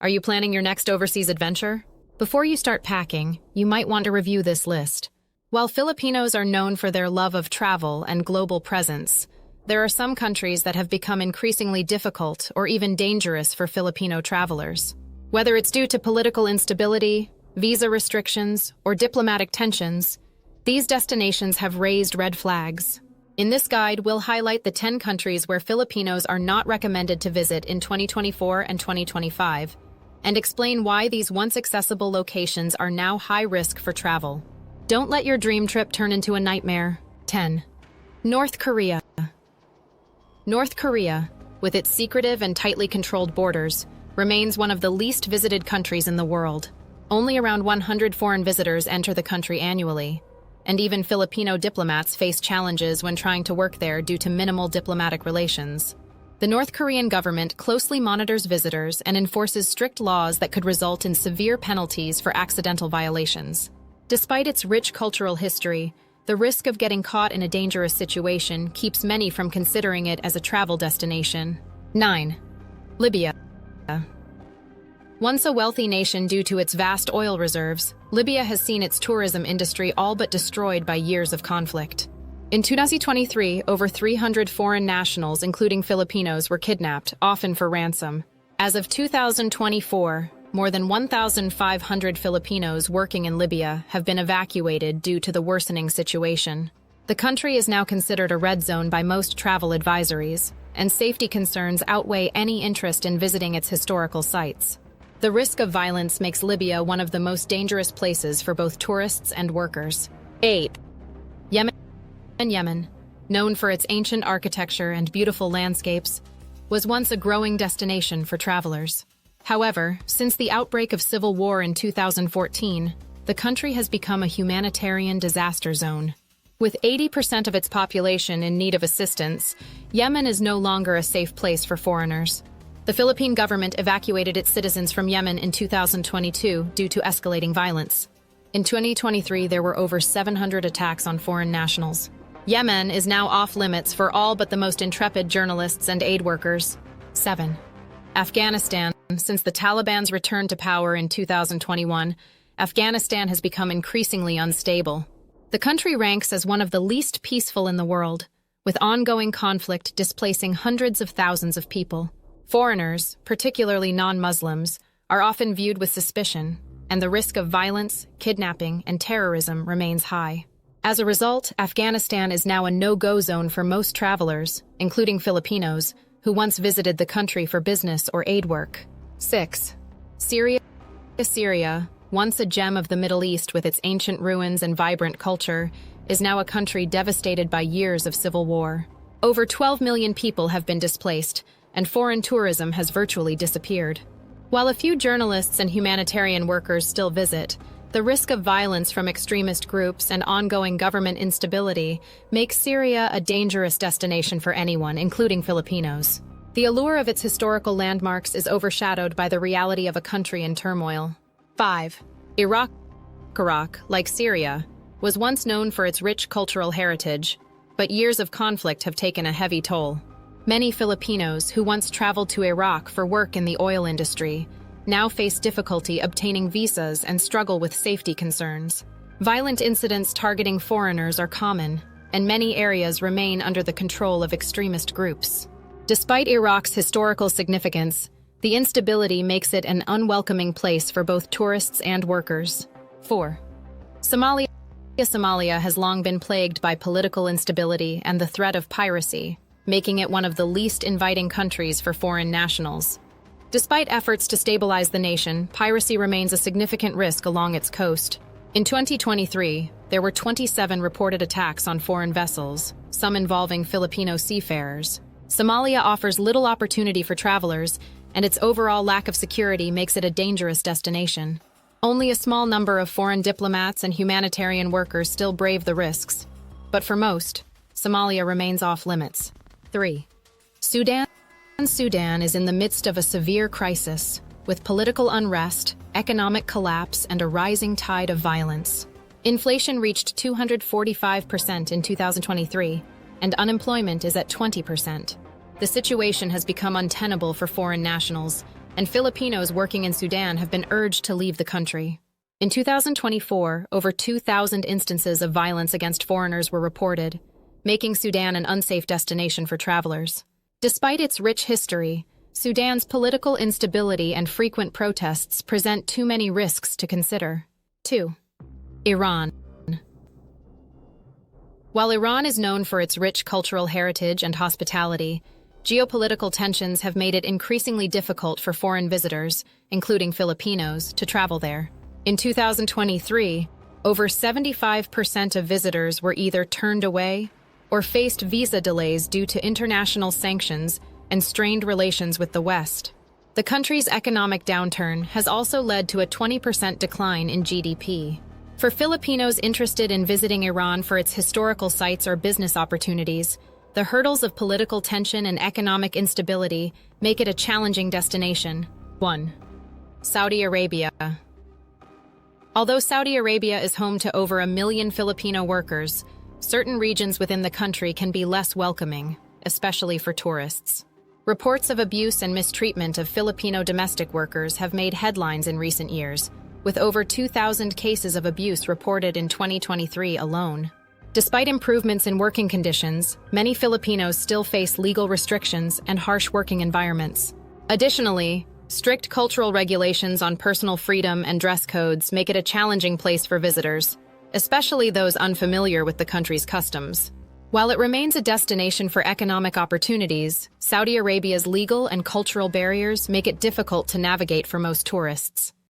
Are you planning your next overseas adventure? Before you start packing, you might want to review this list. While Filipinos are known for their love of travel and global presence, there are some countries that have become increasingly difficult or even dangerous for Filipino travelers. Whether it's due to political instability, visa restrictions, or diplomatic tensions, these destinations have raised red flags. In this guide, we'll highlight the 10 countries where Filipinos are not recommended to visit in 2024 and 2025, and explain why these once accessible locations are now high risk for travel. Don't let your dream trip turn into a nightmare. 10. North Korea. North Korea, with its secretive and tightly controlled borders, remains one of the least visited countries in the world. Only around 100 foreign visitors enter the country annually, and even Filipino diplomats face challenges when trying to work there due to minimal diplomatic relations. The North Korean government closely monitors visitors and enforces strict laws that could result in severe penalties for accidental violations. Despite its rich cultural history, the risk of getting caught in a dangerous situation keeps many from considering it as a travel destination. 9. Libya. Once a wealthy nation due to its vast oil reserves, Libya has seen its tourism industry all but destroyed by years of conflict. In 2023, over 300 foreign nationals, including Filipinos, were kidnapped, often for ransom. As of 2024, more than 1,500 Filipinos working in Libya have been evacuated due to the worsening situation. The country is now considered a red zone by most travel advisories, and safety concerns outweigh any interest in visiting its historical sites. The risk of violence makes Libya one of the most dangerous places for both tourists and workers. 8. Yemen, known for its ancient architecture and beautiful landscapes, was once a growing destination for travelers. However, since the outbreak of civil war in 2014, the country has become a humanitarian disaster zone. With 80% of its population in need of assistance, Yemen is no longer a safe place for foreigners. The Philippine government evacuated its citizens from Yemen in 2022 due to escalating violence. In 2023, there were over 700 attacks on foreign nationals. Yemen is now off-limits for all but the most intrepid journalists and aid workers. 7. Afghanistan. Since the Taliban's return to power in 2021, Afghanistan has become increasingly unstable. The country ranks as one of the least peaceful in the world, with ongoing conflict displacing hundreds of thousands of people. Foreigners, particularly non-Muslims, are often viewed with suspicion, and the risk of violence, kidnapping, and terrorism remains high. As a result, Afghanistan is now a no-go zone for most travelers, including Filipinos, who once visited the country for business or aid work. 6. Syria. Syria, once a gem of the Middle East with its ancient ruins and vibrant culture, is now a country devastated by years of civil war. Over 12 million people have been displaced, and foreign tourism has virtually disappeared. While a few journalists and humanitarian workers still visit, the risk of violence from extremist groups and ongoing government instability makes Syria a dangerous destination for anyone, including Filipinos. The allure of its historical landmarks is overshadowed by the reality of a country in turmoil. 5. Iraq. Iraq, like Syria, was once known for its rich cultural heritage, but years of conflict have taken a heavy toll. Many Filipinos who once traveled to Iraq for work in the oil industry now face difficulty obtaining visas and struggle with safety concerns. Violent incidents targeting foreigners are common, and many areas remain under the control of extremist groups. Despite Iraq's historical significance, the instability makes it an unwelcoming place for both tourists and workers. 4. Somalia. Somalia has long been plagued by political instability and the threat of piracy, making it one of the least inviting countries for foreign nationals. Despite efforts to stabilize the nation, piracy remains a significant risk along its coast. In 2023, there were 27 reported attacks on foreign vessels, some involving Filipino seafarers. Somalia offers little opportunity for travelers, and its overall lack of security makes it a dangerous destination. Only a small number of foreign diplomats and humanitarian workers still brave the risks. But for most, Somalia remains off-limits. 3. Sudan. Sudan is in the midst of a severe crisis, with political unrest, economic collapse, and a rising tide of violence. Inflation reached 245% in 2023, and unemployment is at 20%. The situation has become untenable for foreign nationals, and Filipinos working in Sudan have been urged to leave the country. In 2024, over 2,000 instances of violence against foreigners were reported, making Sudan an unsafe destination for travelers. Despite its rich history, Sudan's political instability and frequent protests present too many risks to consider. 2. Iran. While Iran is known for its rich cultural heritage and hospitality, geopolitical tensions have made it increasingly difficult for foreign visitors, including Filipinos, to travel there. In 2023, over 75% of visitors were either turned away or faced visa delays due to international sanctions and strained relations with the West. The country's economic downturn has also led to a 20% decline in GDP. For Filipinos interested in visiting Iran for its historical sites or business opportunities, the hurdles of political tension and economic instability make it a challenging destination. 1. Saudi Arabia. Although Saudi Arabia is home to over 1 million Filipino workers, certain regions within the country can be less welcoming, especially for tourists. Reports of abuse and mistreatment of Filipino domestic workers have made headlines in recent years, with over 2,000 cases of abuse reported in 2023 alone. Despite improvements in working conditions, many Filipinos still face legal restrictions and harsh working environments. Additionally, strict cultural regulations on personal freedom and dress codes make it a challenging place for visitors, especially those unfamiliar with the country's customs. While it remains a destination for economic opportunities, Saudi Arabia's legal and cultural barriers make it difficult to navigate for most tourists.